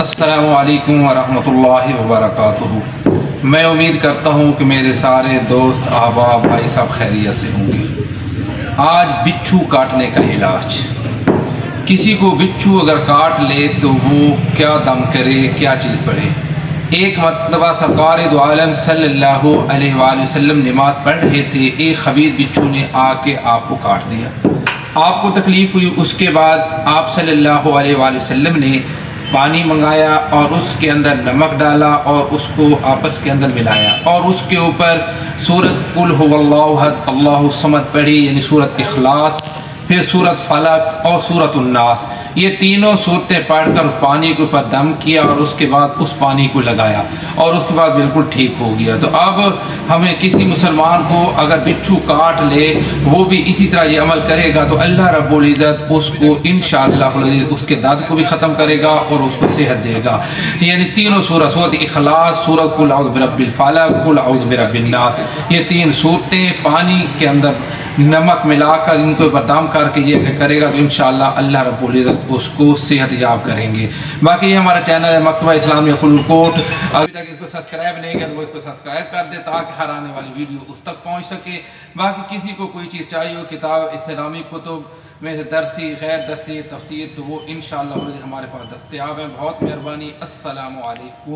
السلام علیکم ورحمۃ اللہ وبرکاتہ۔ میں امید کرتا ہوں کہ میرے سارے دوست احباب بھائی صاحب خیریت سے ہوں گے۔ آج بچھو کاٹنے کا علاج۔ کسی کو بچھو اگر کاٹ لے تو وہ کیا دم کرے، کیا چیز پڑے۔ ایک مرتبہ سرکار دو عالم صلی اللہ علیہ وآلہ وسلم نماز پڑھ رہے تھے، ایک خبیث بچھو نے آ کے آپ کو کاٹ دیا، آپ کو تکلیف ہوئی۔ اس کے بعد آپ صلی اللہ علیہ وآلہ وسلم نے پانی منگایا اور اس کے اندر نمک ڈالا اور اس کو آپس کے اندر ملایا اور اس کے اوپر سورۃ قل هو اللہ احد اللہ الصمد پڑھی، یعنی سورۃ اخلاص، پھر سورۃ فلق اور سورۃ الناس، یہ تینوں صورتیں پڑھ کر اس پانی کے اوپر دم کیا اور اس کے بعد اس پانی کو لگایا اور اس کے بعد بالکل ٹھیک ہو گیا۔ تو اب ہمیں کسی مسلمان کو اگر بچھو کاٹ لے، وہ بھی اسی طرح یہ عمل کرے گا تو اللہ رب العزت اس کو انشاءاللہ اس کے درد کو بھی ختم کرے گا اور اس کو صحت دے گا۔ یعنی تینوں سورۃ اخلاص، سورۃ قل اعوذ برب الفلق، قل اعوذ برب الناس، یہ تین صورتیں پانی کے اندر نمک ملا کر ان کو بدام کر کے یہ کرے گا تو انشاءاللہ اللہ رب العزت اس کو صحت یاب کریں گے۔ باقی یہ ہمارا چینل ہے مکتبہ اسلامیہ قلوکوٹ، ابھی تک اس کو سبسکرائب نہیں کیا تو وہ اس کو سبسکرائب کر دے تاکہ ہر آنے والی ویڈیو اس تک پہنچ سکے۔ باقی کسی کو کوئی چیز چاہیے ہو، کتاب اسلامی کتب میں سے درسی، غیر درسی، تفسیر، تو وہ انشاءاللہ ہمارے پاس دستیاب ہے۔ بہت مہربانی، السلام علیکم۔